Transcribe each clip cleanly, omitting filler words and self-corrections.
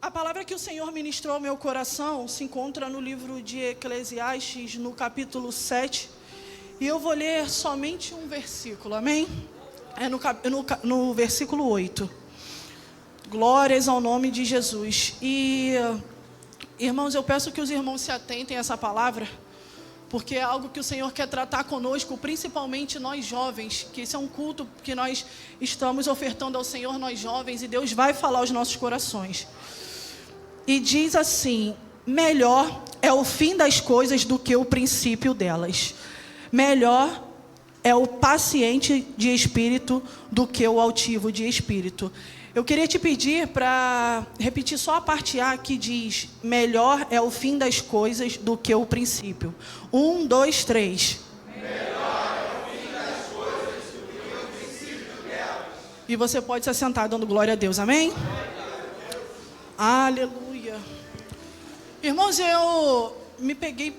A palavra que o Senhor ministrou ao meu coração se encontra no livro de Eclesiastes, no capítulo 7. E eu vou ler somente um versículo, amém? É no versículo 8. Glórias ao nome de Jesus. E, irmãos, eu peço que os irmãos se atentem a essa palavra, porque é algo que o Senhor quer tratar conosco, principalmente nós jovens, que esse é um culto que nós estamos ofertando ao Senhor, nós jovens, e Deus vai falar aos nossos corações. E diz assim: melhor é o fim das coisas do que o princípio delas. Melhor é o paciente de espírito do que o altivo de espírito. Eu queria te pedir para repetir só a parte A que diz: melhor é o fim das coisas do que o princípio. 1, 2, 3. Melhor é o fim das coisas do que o princípio delas. E você pode se assentar dando glória a Deus, amém? Aleluia. Irmãos, eu me peguei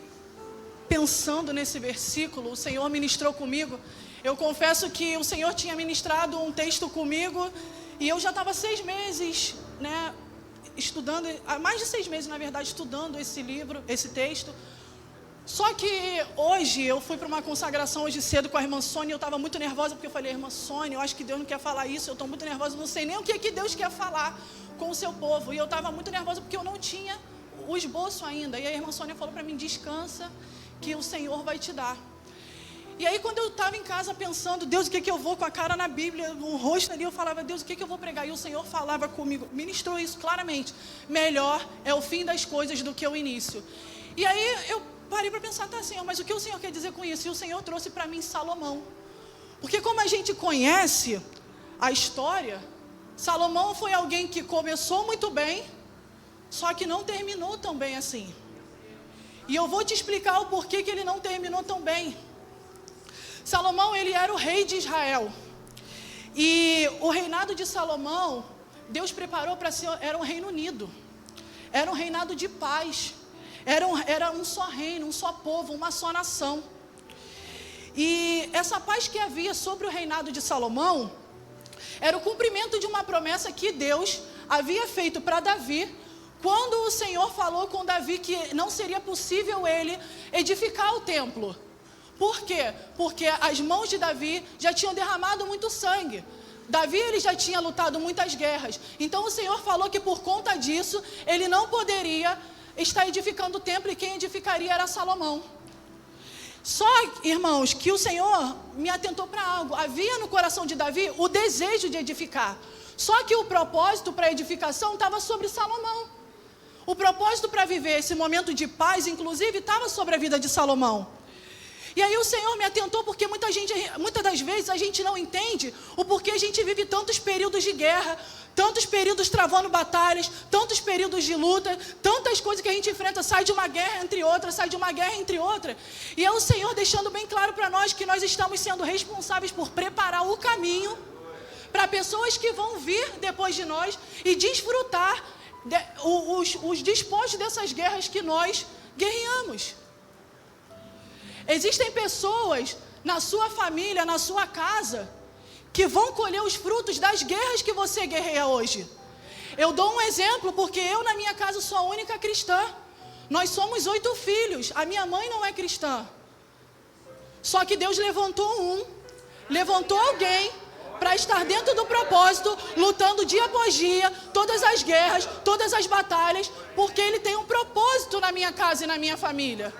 pensando nesse versículo, o Senhor ministrou comigo. Eu confesso que o Senhor tinha ministrado um texto comigo e eu já estava 6 meses, estudando, há mais de 6 meses, na verdade, estudando esse livro, esse texto. Só que hoje, eu fui para uma consagração hoje cedo com a irmã Sônia, eu estava muito nervosa, porque eu falei: irmã Sônia, eu acho que Deus não quer falar isso, eu estou muito nervosa, não sei nem o que Deus quer falar com o seu povo. E eu estava muito nervosa porque eu não tinha o esboço ainda. E a irmã Sônia falou para mim: descansa, que o Senhor vai te dar. E aí, quando eu estava em casa pensando: Deus, o que eu vou, com a cara na Bíblia, no rosto ali, eu falava: Deus, o que eu vou pregar? E o Senhor falava comigo, ministrou isso claramente: melhor é o fim das coisas do que o início. E aí eu parei para pensar: tá, Senhor, mas o que o Senhor quer dizer com isso? E o Senhor trouxe para mim Salomão. Porque como a gente conhece a história, Salomão foi alguém que começou muito bem, só que não terminou tão bem assim. E eu vou te explicar o porquê que ele não terminou tão bem. Salomão, ele era o rei de Israel. E o reinado de Salomão, Deus preparou para ser, era um reino unido. Era um reinado de paz. Era um só reino, um só povo, uma só nação. E essa paz que havia sobre o reinado de Salomão era o cumprimento de uma promessa que Deus havia feito para Davi, quando o Senhor falou com Davi que não seria possível ele edificar o templo. Por quê? Porque as mãos de Davi já tinham derramado muito sangue. Davi, ele já tinha lutado muitas guerras. Então o Senhor falou que por conta disso, ele não poderia estar edificando o templo, e quem edificaria era Salomão. Só, irmãos, que o Senhor me atentou para algo. Havia no coração de Davi o desejo de edificar. Só que o propósito para a edificação estava sobre Salomão. O propósito para viver esse momento de paz, inclusive, estava sobre a vida de Salomão. E aí o Senhor me atentou porque muitas das vezes a gente não entende o porquê a gente vive tantos períodos de guerra, tantos períodos travando batalhas, tantos períodos de luta, tantas coisas que a gente enfrenta, sai de uma guerra entre outra, sai de uma guerra entre outra. E é o Senhor deixando bem claro para nós que nós estamos sendo responsáveis por preparar o caminho para pessoas que vão vir depois de nós e desfrutar os despojos dessas guerras que nós guerreamos. Existem pessoas na sua família, na sua casa, que vão colher os frutos das guerras que você guerreia hoje. Eu dou um exemplo, porque eu na minha casa sou a única cristã. Nós somos 8 filhos, a minha mãe não é cristã. Só que Deus levantou alguém para estar dentro do propósito, lutando dia após dia, todas as guerras, todas as batalhas, porque Ele tem um propósito na minha casa e na minha família.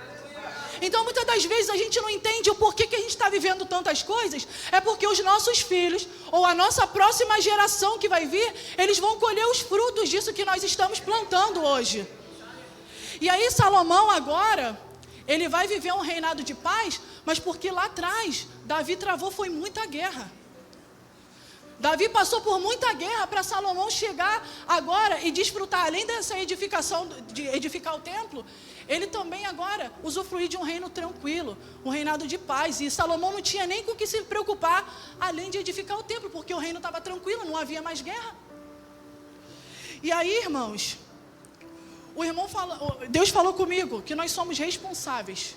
Então, muitas das vezes, a gente não entende o porquê que a gente está vivendo tantas coisas. É porque os nossos filhos, ou a nossa próxima geração que vai vir, eles vão colher os frutos disso que nós estamos plantando hoje. E aí, Salomão agora, ele vai viver um reinado de paz, mas porque lá atrás, Davi travou, foi muita guerra. Davi passou por muita guerra para Salomão chegar agora e desfrutar, além dessa edificação, de edificar o templo, ele também agora usufruir de um reino tranquilo, um reinado de paz. E Salomão não tinha nem com o que se preocupar, além de edificar o templo, porque o reino estava tranquilo, não havia mais guerra. E aí, irmãos, Deus falou comigo que nós somos responsáveis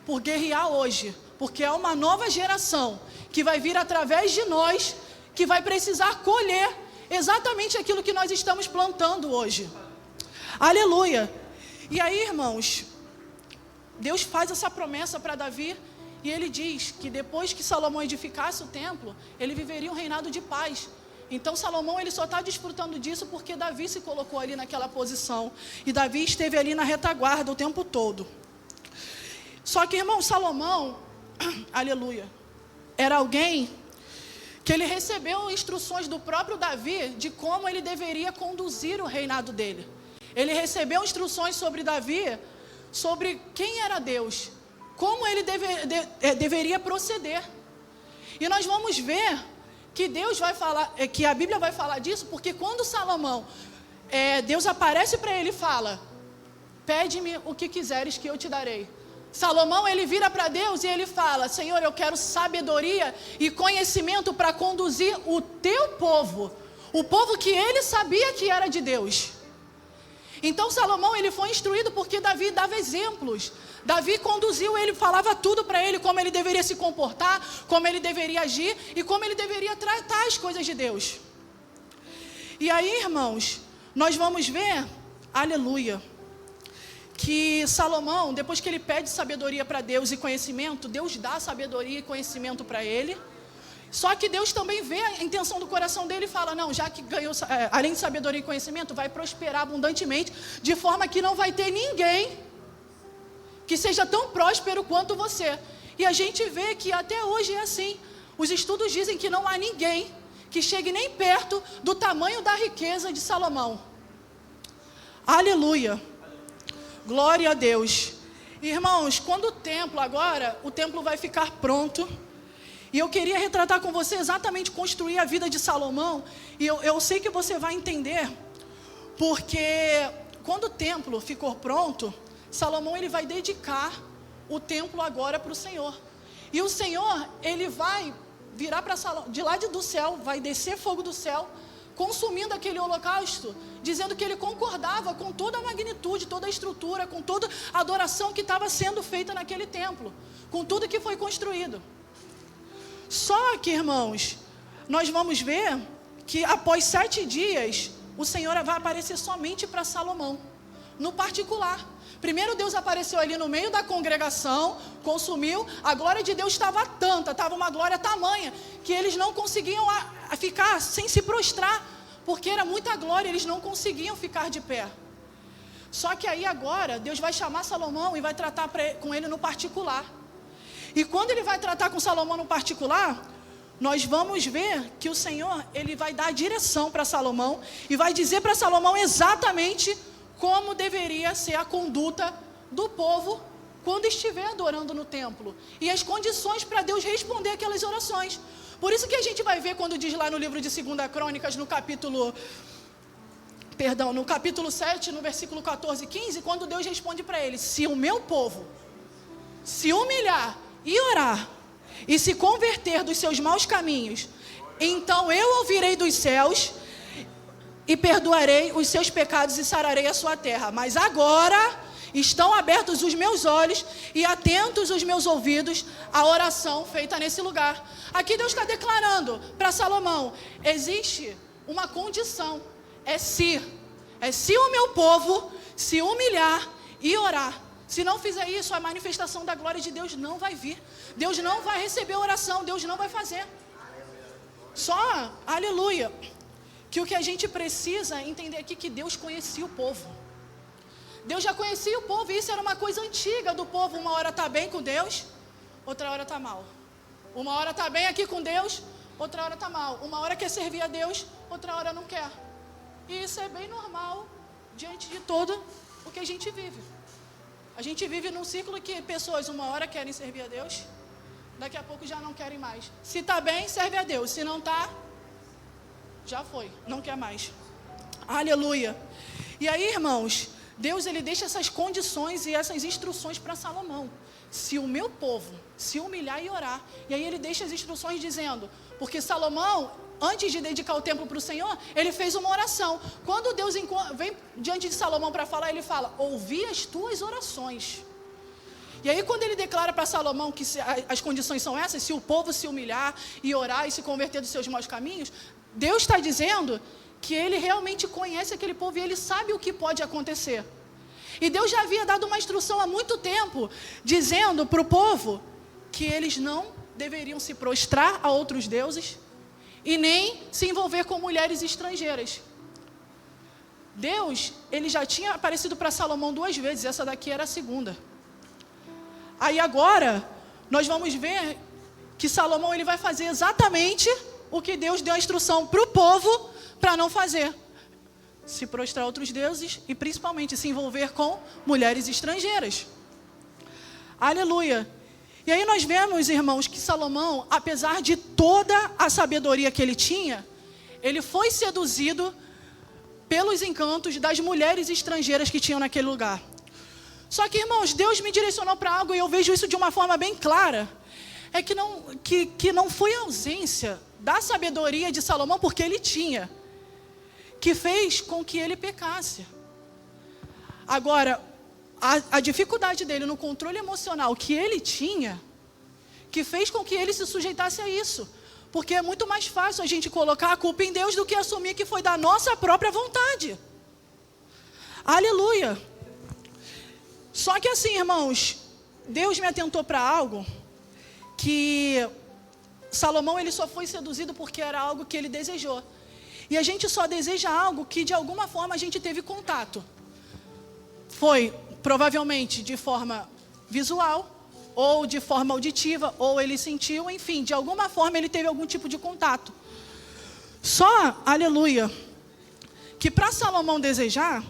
por guerrear hoje, porque é uma nova geração que vai vir através de nós, que vai precisar colher exatamente aquilo que nós estamos plantando hoje. Aleluia. E aí, irmãos, Deus faz essa promessa para Davi, e ele diz que depois que Salomão edificasse o templo, ele viveria um reinado de paz. Então Salomão, ele só está desfrutando disso porque Davi se colocou ali naquela posição, e Davi esteve ali na retaguarda o tempo todo. Só que, irmão, Salomão, aleluia, era alguém que ele recebeu instruções do próprio Davi de como ele deveria conduzir o reinado dele. Ele recebeu instruções sobre Davi, sobre quem era Deus, como ele deveria proceder. E nós vamos ver que Deus vai falar, que a Bíblia vai falar disso, porque quando Salomão, Deus aparece para ele e fala: pede-me o que quiseres que eu te darei. Salomão, ele vira para Deus e ele fala: Senhor, eu quero sabedoria e conhecimento para conduzir o teu povo, o povo que ele sabia que era de Deus. Então Salomão, ele foi instruído porque Davi dava exemplos. Davi conduziu, ele falava tudo para ele, como ele deveria se comportar, como ele deveria agir e como ele deveria tratar as coisas de Deus. E aí, irmãos, nós vamos ver, aleluia, que Salomão, depois que ele pede sabedoria para Deus e conhecimento, Deus dá sabedoria e conhecimento para ele. Só que Deus também vê a intenção do coração dele e fala: não, já que ganhou, além de sabedoria e conhecimento, vai prosperar abundantemente, de forma que não vai ter ninguém que seja tão próspero quanto você. E a gente vê que até hoje é assim. Os estudos dizem que não há ninguém que chegue nem perto do tamanho da riqueza de Salomão. Aleluia. Glória a Deus. Irmãos, quando o templo vai ficar pronto, e eu queria retratar com você exatamente construir a vida de Salomão, e eu sei que você vai entender, porque quando o templo ficou pronto, Salomão, ele vai dedicar o templo agora para o Senhor. E o Senhor, ele vai virar para Salomão, de lá do céu, vai descer fogo do céu, consumindo aquele holocausto, dizendo que ele concordava com toda a magnitude, toda a estrutura, com toda a adoração que estava sendo feita naquele templo, com tudo que foi construído. Só que, irmãos, nós vamos ver que após 7 dias, o Senhor vai aparecer somente para Salomão, no particular. Primeiro Deus apareceu ali no meio da congregação, consumiu, a glória de Deus estava tanta, estava uma glória tamanha, que eles não conseguiam ficar sem se prostrar, porque era muita glória, eles não conseguiam ficar de pé. Só que aí agora, Deus vai chamar Salomão e vai tratar com ele no particular. E quando ele vai tratar com Salomão no particular, nós vamos ver que o Senhor, ele vai dar a direção para Salomão, e vai dizer para Salomão exatamente como deveria ser a conduta do povo quando estiver adorando no templo, e as condições para Deus responder aquelas orações. Por isso que a gente vai ver quando diz lá no livro de 2 Crônicas, no capítulo 7, no versículo 14 e 15, quando Deus responde para ele: se o meu povo se humilhar e orar, e se converter dos seus maus caminhos, então eu ouvirei dos céus e perdoarei os seus pecados e sararei a sua terra. Mas agora estão abertos os meus olhos e atentos os meus ouvidos à oração feita nesse lugar. Aqui Deus está declarando para Salomão: existe uma condição, é se o meu povo se humilhar e orar. Se não fizer isso, a manifestação da glória de Deus não vai vir. Deus não vai receber oração, Deus não vai fazer. Só, aleluia, que o que a gente precisa entender aqui é que Deus conhecia o povo. Deus já conhecia o povo, e isso era uma coisa antiga do povo. Uma hora está bem com Deus, outra hora está mal. Uma hora está bem aqui com Deus, outra hora está mal. Uma hora quer servir a Deus, outra hora não quer. E isso é bem normal diante de todo o que a gente vive. A gente vive num ciclo que pessoas uma hora querem servir a Deus, daqui a pouco já não querem mais. Se está bem, serve a Deus. Se não está, já foi, não quer mais. Aleluia. E aí, irmãos, Deus, ele deixa essas condições e essas instruções para Salomão. Se o meu povo se humilhar e orar. E aí ele deixa as instruções dizendo, porque Salomão, antes de dedicar o templo para o Senhor, ele fez uma oração. Quando Deus vem diante de Salomão para falar, ele fala: ouvi as tuas orações. E aí quando ele declara para Salomão que as condições são essas, se o povo se humilhar e orar e se converter dos seus maus caminhos, Deus está dizendo que Ele realmente conhece aquele povo e Ele sabe o que pode acontecer. E Deus já havia dado uma instrução há muito tempo, dizendo para o povo que eles não deveriam se prostrar a outros deuses e nem se envolver com mulheres estrangeiras. Deus, Ele já tinha aparecido para Salomão 2 vezes, essa daqui era a segunda. Aí agora, nós vamos ver que Salomão ele vai fazer exatamente o que Deus deu a instrução para o povo para não fazer. Se prostrar a outros deuses e principalmente se envolver com mulheres estrangeiras. Aleluia. E aí nós vemos, irmãos, que Salomão, apesar de toda a sabedoria que ele tinha, ele foi seduzido pelos encantos das mulheres estrangeiras que tinham naquele lugar. Só que, irmãos, Deus me direcionou para algo e eu vejo isso de uma forma bem clara. É que não foi a ausência da sabedoria de Salomão, porque ele tinha, que fez com que ele pecasse. Agora, a dificuldade dele no controle emocional que ele tinha, que fez com que ele se sujeitasse a isso. Porque é muito mais fácil a gente colocar a culpa em Deus do que assumir que foi da nossa própria vontade. Aleluia. Só que assim, irmãos, Deus me atentou para algo que Salomão ele só foi seduzido porque era algo que ele desejou. E a gente só deseja algo que de alguma forma a gente teve contato. Foi provavelmente de forma visual, ou de forma auditiva, ou ele sentiu, enfim, de alguma forma ele teve algum tipo de contato. Só, aleluia, que para Salomão desejar,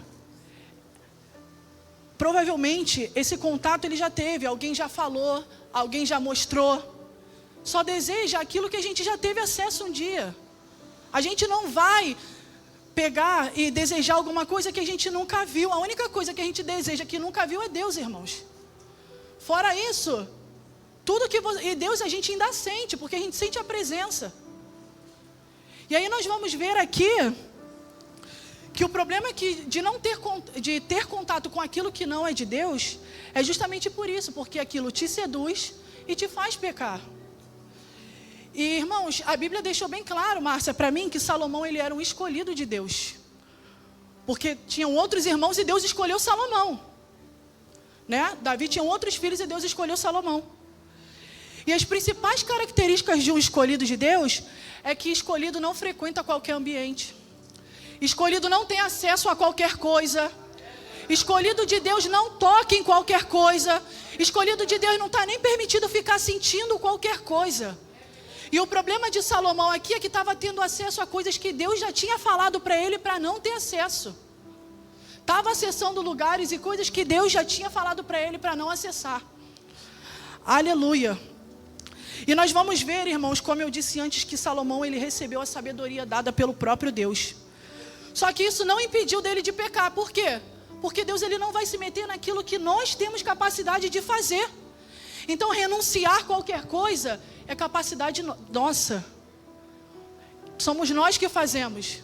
provavelmente esse contato ele já teve, alguém já falou, alguém já mostrou. Só deseja aquilo que a gente já teve acesso um dia. A gente não vai pegar e desejar alguma coisa que a gente nunca viu. A única coisa que a gente deseja que nunca viu é Deus, irmãos. Fora isso, tudo que e Deus a gente ainda sente, porque a gente sente a presença. E aí nós vamos ver aqui que o problema é que de ter contato com aquilo que não é de Deus é justamente por isso, porque aquilo te seduz e te faz pecar. E irmãos, a Bíblia deixou bem claro, Márcia, para mim, que Salomão ele era um escolhido de Deus. Porque tinham outros irmãos e Deus escolheu Salomão. Né? Davi tinha outros filhos e Deus escolheu Salomão. E as principais características de um escolhido de Deus é que escolhido não frequenta qualquer ambiente. Escolhido não tem acesso a qualquer coisa. Escolhido de Deus não toca em qualquer coisa. Escolhido de Deus não está nem permitido ficar sentindo qualquer coisa. E o problema de Salomão aqui é que estava tendo acesso a coisas que Deus já tinha falado para ele para não ter acesso. Estava acessando lugares e coisas que Deus já tinha falado para ele para não acessar. Aleluia. E nós vamos ver, irmãos, como eu disse antes, que Salomão ele recebeu a sabedoria dada pelo próprio Deus. Só que isso não impediu dele de pecar. Por quê? Porque Deus ele não vai se meter naquilo que nós temos capacidade de fazer. Então renunciar qualquer coisa é capacidade nossa. Somos nós que fazemos.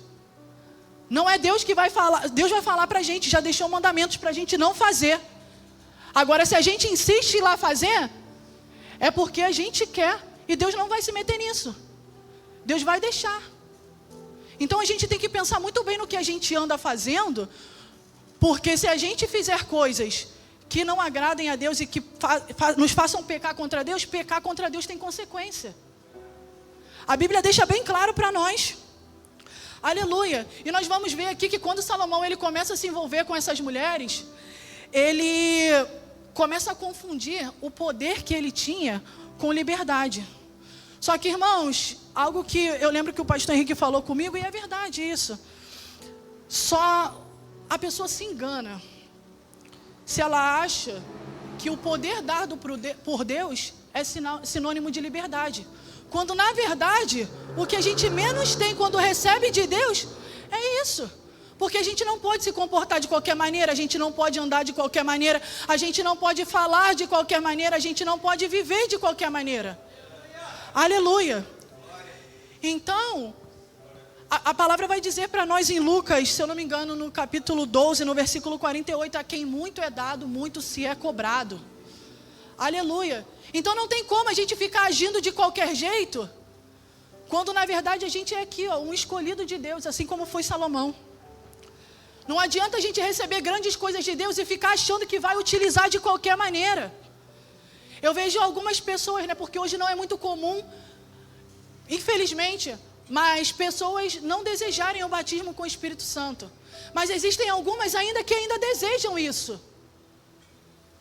Não é Deus que vai falar. Deus vai falar para a gente, já deixou mandamentos para a gente não fazer. Agora, se a gente insiste em ir lá fazer, é porque a gente quer. E Deus não vai se meter nisso. Deus vai deixar. Então a gente tem que pensar muito bem no que a gente anda fazendo, porque se a gente fizer coisas que não agradem a Deus e que nos façam pecar contra Deus tem consequência. A Bíblia deixa bem claro para nós. Aleluia. E nós vamos ver aqui que quando Salomão ele começa a se envolver com essas mulheres, ele começa a confundir o poder que ele tinha com liberdade. Só que, irmãos, algo que eu lembro que o pastor Henrique falou comigo, e é verdade isso. Só a pessoa se engana se ela acha que o poder dado por Deus é sinônimo de liberdade. Quando, na verdade, o que a gente menos tem quando recebe de Deus é isso. Porque a gente não pode se comportar de qualquer maneira, a gente não pode andar de qualquer maneira, a gente não pode falar de qualquer maneira, a gente não pode viver de qualquer maneira. Aleluia. Então, a palavra vai dizer para nós em Lucas, se eu não me engano, no capítulo 12, no versículo 48, a quem muito é dado, muito se é cobrado. Aleluia. Então não tem como a gente ficar agindo de qualquer jeito, quando na verdade a gente é aqui, um escolhido de Deus, assim como foi Salomão. Não adianta a gente receber grandes coisas de Deus e ficar achando que vai utilizar de qualquer maneira. Eu vejo algumas pessoas, porque hoje não é muito comum, infelizmente, mas pessoas não desejarem o batismo com o Espírito Santo. Mas existem algumas ainda que ainda desejam isso.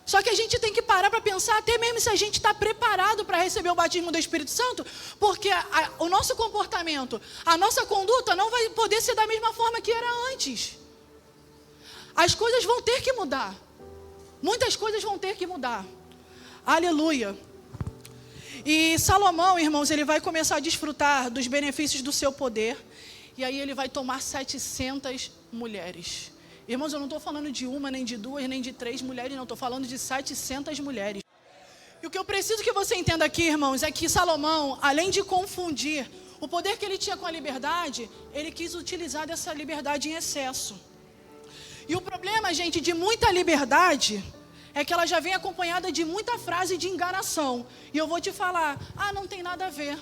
Só que a gente tem que parar para pensar, até mesmo se a gente está preparado para receber o batismo do Espírito Santo, porque o nosso comportamento, a nossa conduta não vai poder ser da mesma forma que era antes. As coisas vão ter que mudar. Muitas coisas vão ter que mudar. Aleluia. E Salomão, irmãos, ele vai começar a desfrutar dos benefícios do seu poder. E aí ele vai tomar 700 mulheres. Irmãos, eu não estou falando de uma, nem de duas, nem de três mulheres, não. Estou falando de 700 mulheres. E o que eu preciso que você entenda aqui, irmãos, é que Salomão, além de confundir o poder que ele tinha com a liberdade, ele quis utilizar dessa liberdade em excesso. E o problema, gente, de muita liberdade é que ela já vem acompanhada de muita frase de enganação. E eu vou te falar, não tem nada a ver.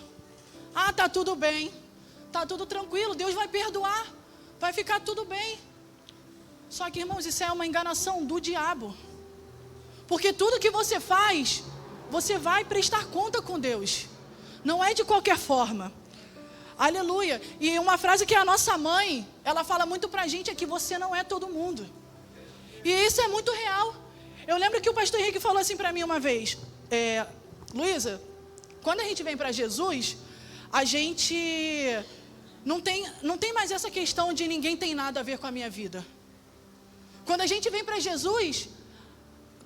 Tá tudo bem. Tá tudo tranquilo, Deus vai perdoar. Vai ficar tudo bem. Só que, irmãos, isso é uma enganação do diabo. Porque tudo que você faz, você vai prestar conta com Deus. Não é de qualquer forma. Aleluia. E uma frase que a nossa mãe, ela fala muito pra gente é que você não é todo mundo. E isso é muito real. Eu lembro que o pastor Henrique falou assim pra mim uma vez. Luísa, quando a gente vem pra Jesus, a gente não tem mais essa questão de ninguém tem nada a ver com a minha vida. Quando a gente vem para Jesus,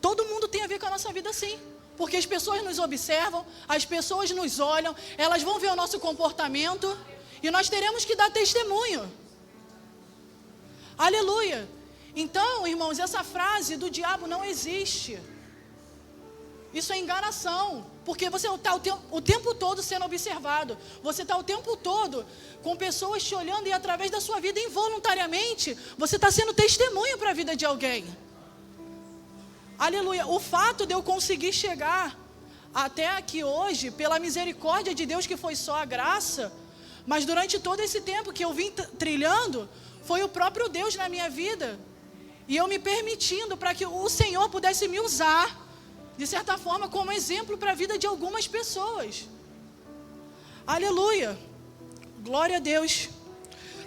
todo mundo tem a ver com a nossa vida sim. Porque as pessoas nos observam, as pessoas nos olham, elas vão ver o nosso comportamento e nós teremos que dar testemunho. Aleluia. Então, irmãos, essa frase do diabo não existe. Isso é enganação, porque você está o tempo todo sendo observado. Você está o tempo todo com pessoas te olhando e através da sua vida, involuntariamente, você está sendo testemunho para a vida de alguém. Aleluia. O fato de eu conseguir chegar até aqui hoje, pela misericórdia de Deus, que foi só a graça, mas durante todo esse tempo que eu vim trilhando, foi o próprio Deus na minha vida. E eu me permitindo para que o Senhor pudesse me usar, de certa forma, como exemplo para a vida de algumas pessoas. Aleluia. Glória a Deus.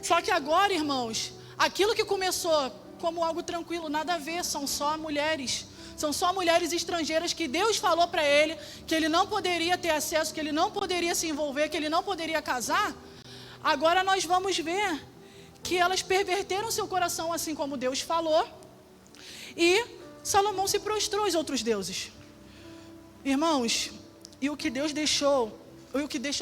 Só que agora, irmãos, aquilo que começou como algo tranquilo, nada a ver, são só mulheres. São só mulheres estrangeiras que Deus falou para ele que ele não poderia ter acesso, que ele não poderia se envolver, que ele não poderia casar. Agora nós vamos ver que elas perverteram seu coração assim como Deus falou. E Salomão se prostrou aos outros deuses. Irmãos, e o que deixou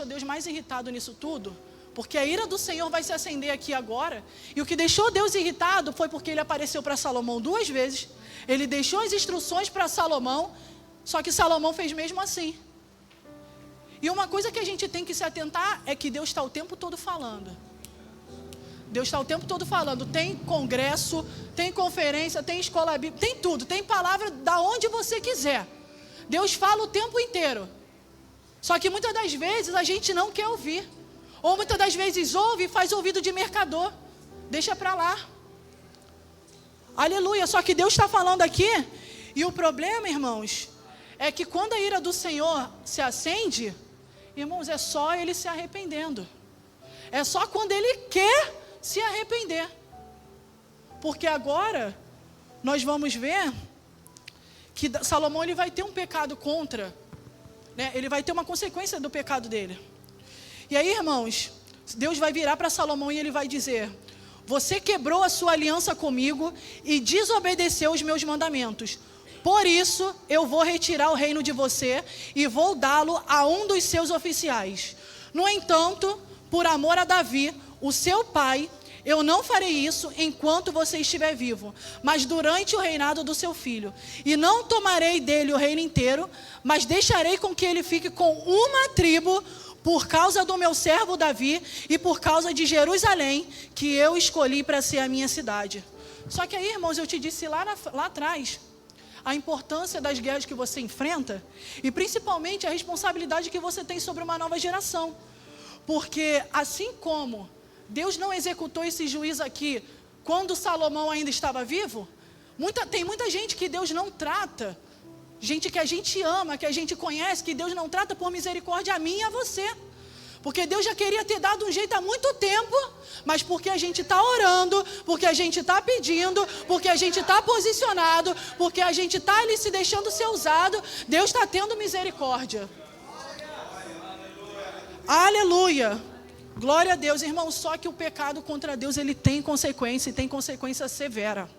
Deus mais irritado nisso tudo, porque a ira do Senhor vai se acender aqui agora, e o que deixou Deus irritado foi porque ele apareceu para Salomão 2 vezes, ele deixou as instruções para Salomão, só que Salomão fez mesmo assim. E uma coisa que a gente tem que se atentar é que Deus está o tempo todo falando. Deus está o tempo todo falando, tem congresso, tem conferência, tem escola bíblica, tem tudo, tem palavra da onde você quiser. Deus fala o tempo inteiro. Só que muitas das vezes a gente não quer ouvir. Ou muitas das vezes ouve e faz ouvido de mercador. Deixa para lá. Aleluia. Só que Deus está falando aqui. E o problema, irmãos, é que quando a ira do Senhor se acende, irmãos, é só ele se arrependendo. É só quando ele quer se arrepender. Porque agora nós vamos ver que Salomão ele vai ter um pecado contra, né? Ele vai ter uma consequência do pecado dele. E aí, irmãos, Deus vai virar para Salomão e ele vai dizer: você quebrou a sua aliança comigo e desobedeceu os meus mandamentos. Por isso, eu vou retirar o reino de você e vou dá-lo a um dos seus oficiais. No entanto, por amor a Davi, o seu pai, eu não farei isso enquanto você estiver vivo, mas durante o reinado do seu filho. E não tomarei dele o reino inteiro, mas deixarei com que ele fique com uma tribo, por causa do meu servo Davi e por causa de Jerusalém, que eu escolhi para ser a minha cidade. Só que aí, irmãos, eu te disse lá atrás a importância das guerras que você enfrenta e principalmente a responsabilidade que você tem sobre uma nova geração. Porque assim como Deus não executou esse juízo aqui quando Salomão ainda estava vivo, tem muita gente que Deus não trata, gente que a gente ama, que a gente conhece, que Deus não trata por misericórdia a mim e a você. Porque Deus já queria ter dado um jeito há muito tempo, mas porque a gente está orando, porque a gente está pedindo, porque a gente está posicionado, porque a gente está ali se deixando ser usado, Deus está tendo misericórdia. Aleluia! Glória a Deus, irmão. Só que o pecado contra Deus, ele tem consequência, e tem consequência severa.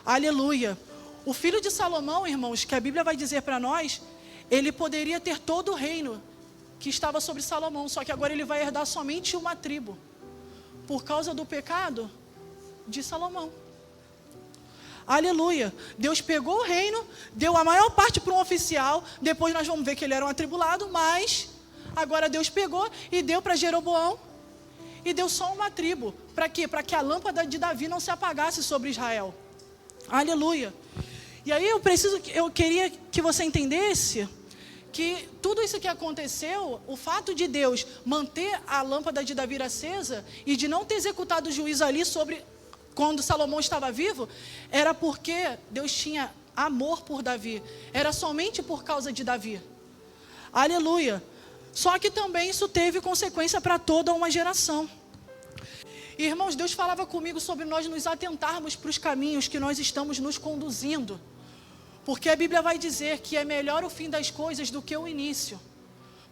Aleluia! O filho de Salomão, irmãos, que a Bíblia vai dizer para nós, ele poderia ter todo o reino que estava sobre Salomão, só que agora ele vai herdar somente uma tribo, por causa do pecado de Salomão. Aleluia! Deus pegou o reino, deu a maior parte para um oficial, depois nós vamos ver que ele era um atribulado, mas agora Deus pegou e deu para Jeroboão, e deu só uma tribo. Para quê? Para que a lâmpada de Davi não se apagasse sobre Israel. Aleluia! E aí eu queria que você entendesse que tudo isso que aconteceu, o fato de Deus manter a lâmpada de Davi acesa e de não ter executado o juízo ali sobre quando Salomão estava vivo, era porque Deus tinha amor por Davi. Era somente por causa de Davi. Aleluia! Só que também isso teve consequência para toda uma geração. Irmãos, Deus falava comigo sobre nós nos atentarmos para os caminhos que nós estamos nos conduzindo. Porque a Bíblia vai dizer que é melhor o fim das coisas do que o início.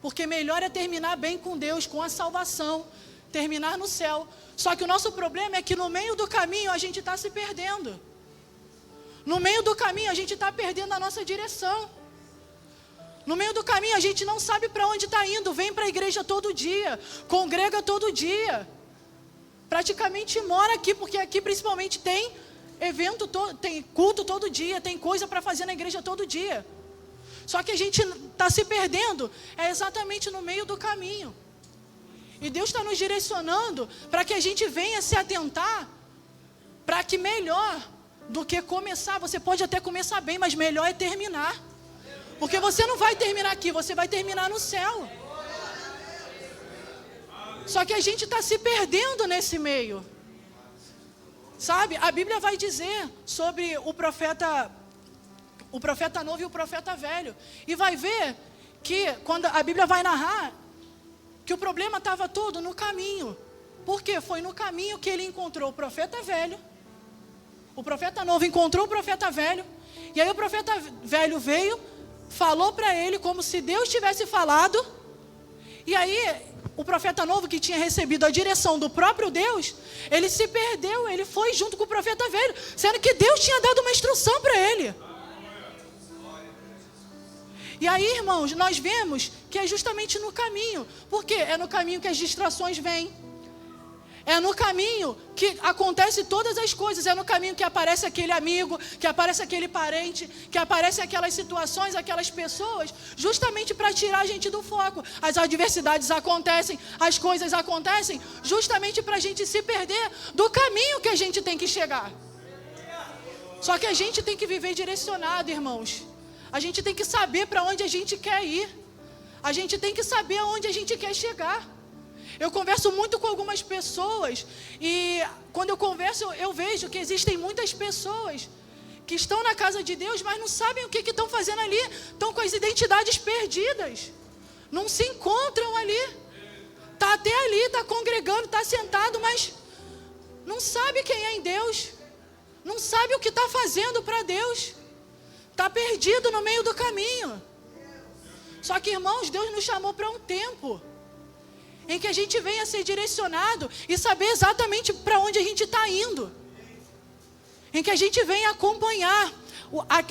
Porque melhor é terminar bem com Deus, com a salvação, terminar no céu. Só que o nosso problema é que no meio do caminho a gente está se perdendo. No meio do caminho a gente está perdendo a nossa direção. No meio do caminho a gente não sabe para onde está indo. Vem para a igreja todo dia, congrega todo dia. Praticamente mora aqui, porque aqui principalmente tem evento, tem culto todo dia, tem coisa para fazer na igreja todo dia. Só que a gente está se perdendo, é exatamente no meio do caminho. E Deus está nos direcionando para que a gente venha se atentar, para que melhor do que começar, você pode até começar bem, mas melhor é terminar. Porque você não vai terminar aqui, você vai terminar no céu. Só que a gente está se perdendo nesse meio. Sabe, a Bíblia vai dizer sobre o profeta novo e o profeta velho. E vai ver que quando a Bíblia vai narrar que o problema estava todo no caminho. Por quê? Foi no caminho que ele encontrou o profeta velho. O profeta novo encontrou o profeta velho. E aí o profeta velho veio, falou para ele como se Deus tivesse falado. E aí o profeta novo, que tinha recebido a direção do próprio Deus, ele se perdeu, ele foi junto com o profeta velho, sendo que Deus tinha dado uma instrução para ele. E aí, irmãos, nós vemos que é justamente no caminho. Por quê? É no caminho que as distrações vêm. É no caminho que acontece todas as coisas. É no caminho que aparece aquele amigo, que aparece aquele parente, que aparecem aquelas situações, aquelas pessoas, justamente para tirar a gente do foco. As adversidades acontecem, as coisas acontecem, justamente para a gente se perder do caminho que a gente tem que chegar. Só que a gente tem que viver direcionado, irmãos. A gente tem que saber para onde a gente quer ir. A gente tem que saber aonde a gente quer chegar. Eu converso muito com algumas pessoas e quando eu converso eu vejo que existem muitas pessoas que estão na casa de Deus, mas não sabem o que estão fazendo ali, estão com as identidades perdidas, não se encontram ali, está até ali, está congregando, está sentado, mas não sabe quem é em Deus, não sabe o que está fazendo para Deus, está perdido no meio do caminho. Só que, irmãos, Deus nos chamou para um tempo em que a gente venha ser direcionado e saber exatamente para onde a gente está indo. Em que a gente venha acompanhar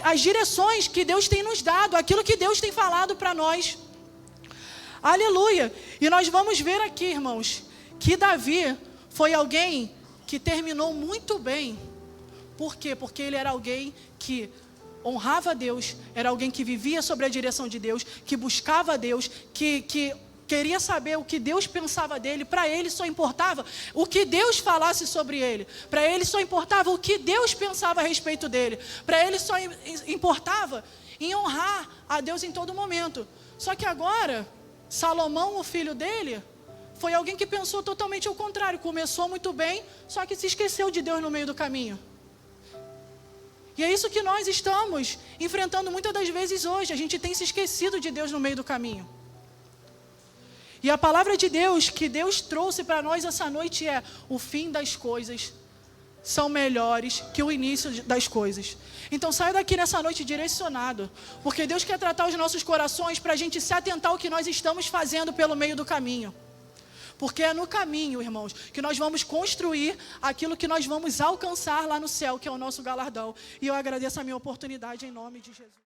as direções que Deus tem nos dado, aquilo que Deus tem falado para nós. Aleluia! E nós vamos ver aqui, irmãos, que Davi foi alguém que terminou muito bem. Por quê? Porque ele era alguém que honrava a Deus, era alguém que vivia sobre a direção de Deus, que buscava a Deus, que queria saber o que Deus pensava dele. Para ele só importava o que Deus falasse sobre ele. Para ele só importava o que Deus pensava a respeito dele. Para ele só importava em honrar a Deus em todo momento. Só que agora, Salomão, o filho dele, foi alguém que pensou totalmente ao contrário. Começou muito bem, só que se esqueceu de Deus no meio do caminho. E é isso que nós estamos enfrentando muitas das vezes hoje. A gente tem se esquecido de Deus no meio do caminho. E a palavra de Deus que Deus trouxe para nós essa noite é: o fim das coisas são melhores que o início das coisas. Então saia daqui nessa noite direcionado, porque Deus quer tratar os nossos corações para a gente se atentar ao que nós estamos fazendo pelo meio do caminho. Porque é no caminho, irmãos, que nós vamos construir aquilo que nós vamos alcançar lá no céu, que é o nosso galardão. E eu agradeço a minha oportunidade em nome de Jesus.